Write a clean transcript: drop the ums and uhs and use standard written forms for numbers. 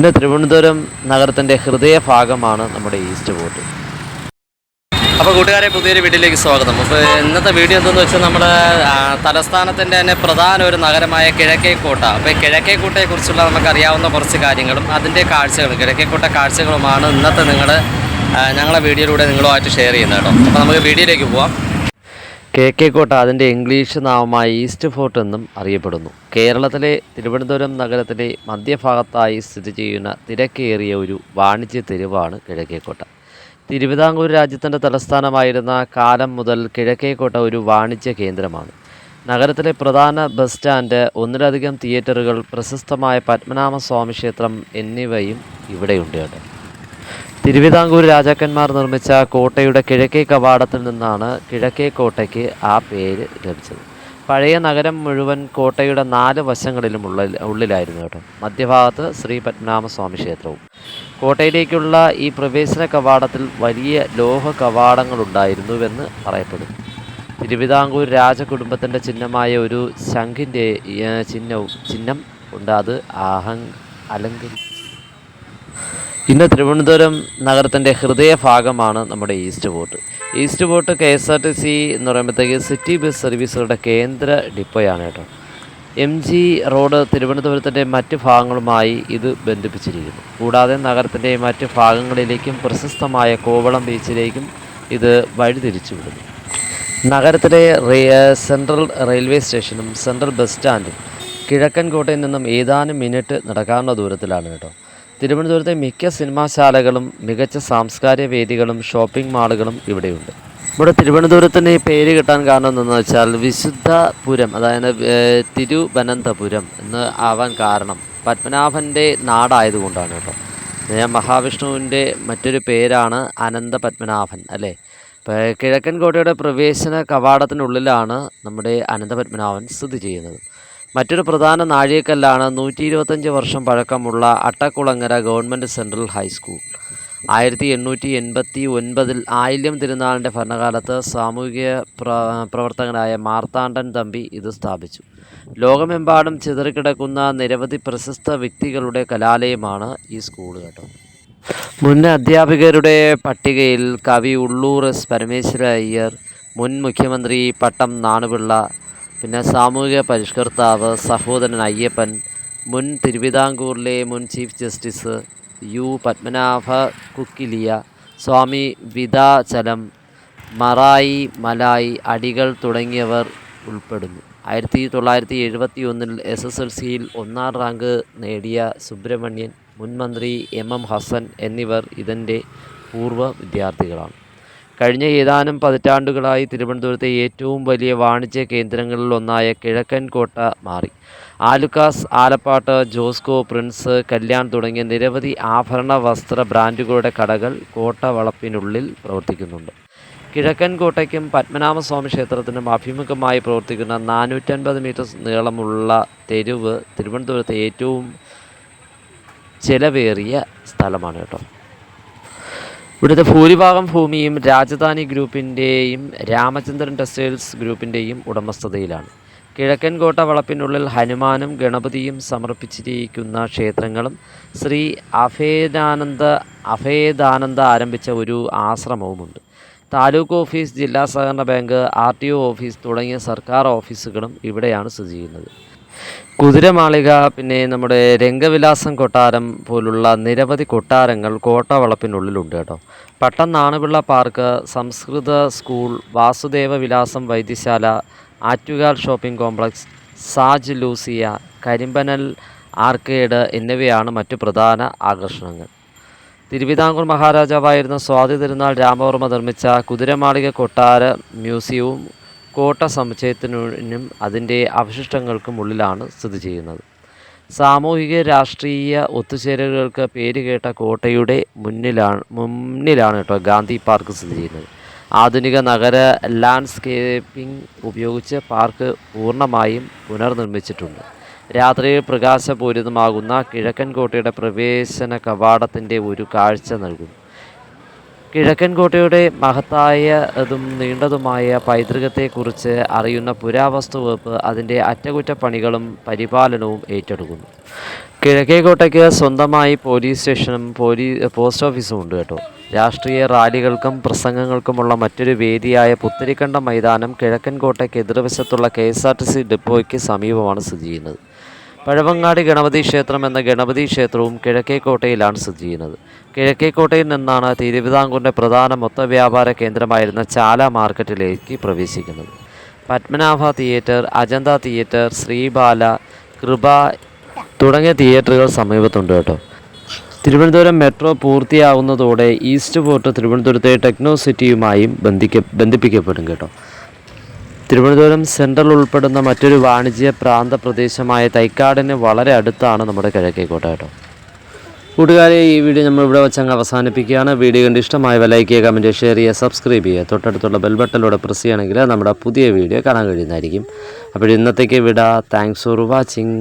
ഇന്ന് തിരുവനന്തപുരം നഗരത്തിൻ്റെ ഹൃദയഭാഗമാണ് നമ്മുടെ ഈസ്റ്റ് ഫോർട്ട്. അപ്പോൾ കൂട്ടുകാരെ, പുതിയൊരു വീഡിയോയിലേക്ക് സ്വാഗതം. അപ്പോൾ ഇന്നത്തെ വീഡിയോ എന്തെന്ന് വെച്ചാൽ നമ്മുടെ തലസ്ഥാനത്തിൻ്റെ തന്നെ പ്രധാന ഒരു നഗരമായ കിഴക്കേക്കോട്ട. അപ്പോൾ കിഴക്കേക്കോട്ടയെക്കുറിച്ചുള്ള നമുക്കറിയാവുന്ന കുറച്ച് കാര്യങ്ങളും അതിൻ്റെ കാഴ്ചകളും കിഴക്കേക്കോട്ട കാഴ്ചകളുമാണ് ഇന്നത്തെ ഞങ്ങളെ വീഡിയോയിലൂടെ നിങ്ങളുമായിട്ട് ഷെയർ ചെയ്യുന്നത് കേട്ടോ. അപ്പോൾ നമുക്ക് വീഡിയോയിലേക്ക് പോവാം. കിഴക്കേക്കോട്ട അതിൻ്റെ ഇംഗ്ലീഷ് നാമമായ ഈസ്റ്റ് ഫോർട്ട് എന്നും അറിയപ്പെടുന്നു. കേരളത്തിലെ തിരുവനന്തപുരം നഗരത്തിലെ മധ്യഭാഗത്തായി സ്ഥിതി ചെയ്യുന്ന തിരക്കേറിയ ഒരു വാണിജ്യ തെരുവാണ് കിഴക്കേക്കോട്ട. തിരുവിതാംകൂർ രാജ്യത്തിൻ്റെ തലസ്ഥാനമായിരുന്ന കാലം മുതൽ കിഴക്കേക്കോട്ട ഒരു വാണിജ്യ കേന്ദ്രമാണ്. നഗരത്തിലെ പ്രധാന ബസ് സ്റ്റാൻഡ്, ഒന്നിലധികം തിയേറ്ററുകൾ, പ്രശസ്തമായ പത്മനാഭസ്വാമി ക്ഷേത്രം എന്നിവയും ഇവിടെയുണ്ട് കേട്ടോ. തിരുവിതാംകൂർ രാജാക്കന്മാർ നിർമ്മിച്ച കോട്ടയുടെ കിഴക്കേ കവാടത്തിൽ നിന്നാണ് കിഴക്കേക്കോട്ടയ്ക്ക് ആ പേര് ലഭിച്ചത്. പഴയ നഗരം മുഴുവൻ കോട്ടയുടെ 4 വശങ്ങളിലും ഉള്ളിലായിരുന്നു കേട്ടോ. മധ്യഭാഗത്ത് ശ്രീ പത്മനാഭസ്വാമി ക്ഷേത്രവും. കോട്ടയിലേക്കുള്ള ഈ പ്രവേശന കവാടത്തിൽ വലിയ ലോഹ കവാടങ്ങളുണ്ടായിരുന്നുവെന്ന് പറയപ്പെടുന്നു. തിരുവിതാംകൂർ രാജകുടുംബത്തിൻ്റെ ചിഹ്നമായ ഒരു ശംഖിൻ്റെ ചിഹ്നം ഉണ്ട്. അത് അലങ്കരിച്ചു. ഇന്ന് തിരുവനന്തപുരം നഗരത്തിൻ്റെ ഹൃദയഭാഗമാണ് നമ്മുടെ east fort. East fort KSRTC എന്ന് പറയുമ്പോഴത്തേക്ക് സിറ്റി ബസ് സർവീസുകളുടെ കേന്ദ്ര ഡിപ്പോയാണ് കേട്ടോ. MG റോഡ് തിരുവനന്തപുരത്തിൻ്റെ മറ്റ് ഭാഗങ്ങളുമായി ഇത് ബന്ധിപ്പിച്ചിരിക്കുന്നു. കൂടാതെ നഗരത്തിൻ്റെ മറ്റ് ഭാഗങ്ങളിലേക്കും പ്രശസ്തമായ കോവളം ബീച്ചിലേക്കും ഇത് വഴിതിരിച്ചു വിടുന്നു. നഗരത്തിലെ സെൻട്രൽ റെയിൽവേ സ്റ്റേഷനും സെൻട്രൽ ബസ് സ്റ്റാൻഡും കിഴക്കൻകോട്ടയിൽ നിന്നും ഏതാനും മിനിറ്റ് നടക്കാവുന്ന ദൂരത്തിലാണ് കേട്ടോ. തിരുവനന്തപുരത്തെ മിക്ക സിനിമാശാലകളും മികച്ച സാംസ്കാരിക വേദികളും ഷോപ്പിംഗ് മാളുകളും ഇവിടെയുണ്ട്. ഇവിടെ തിരുവനന്തപുരത്തിന് പേര് കിട്ടാൻ കാരണം എന്തെന്ന് വെച്ചാൽ വിശുദ്ധപുരം, അതായത് തിരുവനന്തപുരം എന്ന് ആവാൻ കാരണം പത്മനാഭൻ്റെ നാടായതുകൊണ്ടാണ് കേട്ടോ. മഹാവിഷ്ണുവിൻ്റെ മറ്റൊരു പേരാണ് അനന്ത പത്മനാഭൻ അല്ലേ. ഇപ്പോൾ കിഴക്കൻ കോട്ടയുടെ പ്രവേശന കവാടത്തിനുള്ളിലാണ് നമ്മുടെ അനന്തപത്മനാഭൻ സ്ഥിതി ചെയ്യുന്നത്. മറ്റൊരു പ്രധാന നാഴികക്കല്ലാണ് 125 വർഷം പഴക്കമുള്ള അട്ടക്കുളങ്ങര ഗവൺമെൻറ് സെൻട്രൽ ഹൈസ്കൂൾ. 1889 ആയില്യം തിരുനാളിൻ്റെ ഭരണകാലത്ത് സാമൂഹിക പ്രവർത്തകനായ മാർത്താണ്ഡൻ തമ്പി ഇത് സ്ഥാപിച്ചു. ലോകമെമ്പാടും ചിതറിക്കിടക്കുന്ന നിരവധി പ്രശസ്ത വ്യക്തികളുടെ കലാലയമാണ് ഈ സ്കൂൾ കേട്ടോ. മുൻ അധ്യാപകരുടെ പട്ടികയിൽ കവി ഉള്ളൂർ എസ് പരമേശ്വര അയ്യർ, മുൻ മുഖ്യമന്ത്രി പട്ടം നാണുപിള്ള, പിന്നെ സാമൂഹിക പരിഷ്കർത്താവ് സഹോദരൻ അയ്യപ്പൻ, മുൻ തിരുവിതാംകൂറിലെ മുൻ ചീഫ് ജസ്റ്റിസ് U പത്മനാഭ കുക്കിലിയ, സ്വാമി വിദാചലം, മറായി മലായി അടികൾ തുടങ്ങിയവർ ഉൾപ്പെടുന്നു. 1971 SSLCയിൽ 1ാം റാങ്ക് നേടിയ സുബ്രഹ്മണ്യൻ, മുൻ മന്ത്രി MM ഹസൻ എന്നിവർ ഇതിൻ്റെ പൂർവ്വ വിദ്യാർത്ഥികളാണ്. കഴിഞ്ഞ ഏതാനും പതിറ്റാണ്ടുകളായി തിരുവനന്തപുരത്തെ ഏറ്റവും വലിയ വാണിജ്യ കേന്ദ്രങ്ങളിലൊന്നായ കിഴക്കൻകോട്ട മാറി. ആലുക്കാസ്, ആലപ്പാട്ട്, ജോസ്കോ, പ്രിൻസ്, കല്യാൺ തുടങ്ങിയ നിരവധി ആഭരണ വസ്ത്ര ബ്രാൻഡുകളുടെ കടകൾ കോട്ട വളപ്പിനുള്ളിൽ പ്രവർത്തിക്കുന്നുണ്ട്. കിഴക്കൻകോട്ടയ്ക്കും പത്മനാഭസ്വാമി ക്ഷേത്രത്തിനും അഭിമുഖമായി പ്രവർത്തിക്കുന്ന 450 മീറ്റർ നീളമുള്ള തെരുവ് തിരുവനന്തപുരത്തെ ഏറ്റവും ചെലവേറിയ സ്ഥലമാണ് കേട്ടോ. ഇവിടുത്തെ ഭൂരിഭാഗം ഭൂമിയും രാജധാനി ഗ്രൂപ്പിൻ്റെയും രാമചന്ദ്രൻ ടെക്സ്റ്റൈൽസ് ഗ്രൂപ്പിൻ്റെയും ഉടമസ്ഥതയിലാണ്. കിഴക്കൻകോട്ട വളപ്പിനുള്ളിൽ ഹനുമാനും ഗണപതിയും സമർപ്പിച്ചിരിക്കുന്ന ക്ഷേത്രങ്ങളും ശ്രീ അഭേദാനന്ദ ആരംഭിച്ച ഒരു ആശ്രമവുമുണ്ട്. താലൂക്ക് ഓഫീസ്, ജില്ലാ സഹകരണ ബാങ്ക്, RTO ഓഫീസ് തുടങ്ങിയ സർക്കാർ ഓഫീസുകളും ഇവിടെയാണ് സ്ഥിതി ചെയ്യുന്നത്. കുതിരമാളിക, പിന്നെ നമ്മുടെ രംഗവിലാസം കൊട്ടാരം പോലുള്ള നിരവധി കൊട്ടാരങ്ങൾ കോട്ട വളപ്പിനുള്ളിലുണ്ട് കേട്ടോ. പട്ടം നാണുപിള്ള പാർക്ക്, സംസ്കൃത school, Vasudeva Vilasam Vaidyashala, Attukal shopping complex, Saj Lucia, Karimpanal arcade എന്നിവയാണ് മറ്റു പ്രധാന ആകർഷണങ്ങൾ. തിരുവിതാംകൂർ മഹാരാജാവായിരുന്ന സ്വാതി തിരുനാൾ രാമവർമ്മ നിർമ്മിച്ച കുതിരമാളിക കൊട്ടാര മ്യൂസിയവും കോട്ട സമുച്ചയത്തിനും അതിൻ്റെ അവശിഷ്ടങ്ങൾക്കും ഉള്ളിലാണ് സ്ഥിതി ചെയ്യുന്നത്. സാമൂഹിക രാഷ്ട്രീയ ഒത്തുചേരലുകൾക്ക് പേരുകേട്ട കോട്ടയുടെ മുന്നിലാണ് കേട്ടോ ഗാന്ധി പാർക്ക് സ്ഥിതി ചെയ്യുന്നത്. ആധുനിക നഗര ലാൻഡ്സ്കേപ്പിംഗ് ഉപയോഗിച്ച് പാർക്ക് പൂർണ്ണമായും പുനർനിർമ്മിച്ചിട്ടുണ്ട്. രാത്രിയിൽ പ്രകാശപൂരിതമാകുന്ന കിഴക്കൻകോട്ടയുടെ പ്രവേശന കവാടത്തിൻ്റെ ഒരു കാഴ്ച നൽകുന്നു. കിഴക്കൻകോട്ടയുടെ മഹത്തായതും നീണ്ടതുമായ പൈതൃകത്തെക്കുറിച്ച് അറിയുന്ന പുരാവസ്തു വകുപ്പ് അതിൻ്റെ അറ്റകുറ്റപ്പണികളും പരിപാലനവും ഏറ്റെടുക്കുന്നു. കിഴക്കേക്കോട്ടയ്ക്ക് സ്വന്തമായി പോലീസ് സ്റ്റേഷനും പോസ്റ്റ് ഓഫീസും ഉണ്ട് കേട്ടോ. രാഷ്ട്രീയ റാലികൾക്കും പ്രസംഗങ്ങൾക്കുമുള്ള മറ്റൊരു വേദിയായ പുത്തരിക്കണ്ടം മൈതാനം കിഴക്കൻകോട്ടയ്ക്ക് എതിർവശത്തുള്ള KSRTC ഡിപ്പോയ്ക്ക് സമീപമാണ് സ്ഥിതി ചെയ്യുന്നത്. പഴവങ്ങാടി ഗണപതി ക്ഷേത്രം എന്ന ഗണപതി ക്ഷേത്രവും കിഴക്കേക്കോട്ടയിലാണ് സ്ഥിതി ചെയ്യുന്നത്. കിഴക്കേക്കോട്ടയിൽ നിന്നാണ് തിരുവിതാംകൂറിൻ്റെ പ്രധാന മൊത്ത വ്യാപാര കേന്ദ്രമായിരുന്ന ചാല മാർക്കറ്റിലേക്ക് പ്രവേശിക്കുന്നത്. പത്മനാഭ തിയേറ്റർ, അജന്ത തിയേറ്റർ, ശ്രീബാല, കൃപ തുടങ്ങിയ തിയേറ്ററുകൾ സമീപത്തുണ്ട് കേട്ടോ. തിരുവനന്തപുരം മെട്രോ പൂർത്തിയാകുന്നതോടെ ഈസ്റ്റ് പോർട്ട് തിരുവനന്തപുരത്തെ ടെക്നോ സിറ്റിയുമായും ബന്ധിപ്പിക്കപ്പെടും കേട്ടോ. തിരുവനന്തപുരം സെൻട്രൽ ഉൾപ്പെടുന്ന മറ്റൊരു വാണിജ്യ പ്രാന്ത പ്രദേശമായ തൈക്കാടിന് വളരെ അടുത്താണ് നമ്മുടെ കിഴക്കേക്കോട്ട കേട്ടോ. കൂട്ടുകാരെ, ഈ വീഡിയോ നമ്മൾ ഇവിടെ വെച്ചങ്ങ് അവസാനിപ്പിക്കുകയാണ്. വീഡിയോ കണ്ട് ഇഷ്ടമായ ലൈക്ക് ചെയ്യുക, കമൻറ്റ്, ഷെയർ ചെയ്യുക, സബ്സ്ക്രൈബ് ചെയ്യുക. തൊട്ടടുത്തുള്ള ബെൽ ബട്ടണിലൂടെ പ്രസ് ചെയ്യുകയാണെങ്കിൽ നമ്മുടെ പുതിയ വീഡിയോ കാണാൻ കഴിയുന്നതായിരിക്കും. അപ്പോൾ ഇന്നത്തേക്ക് വിടാം. Thanks for watching.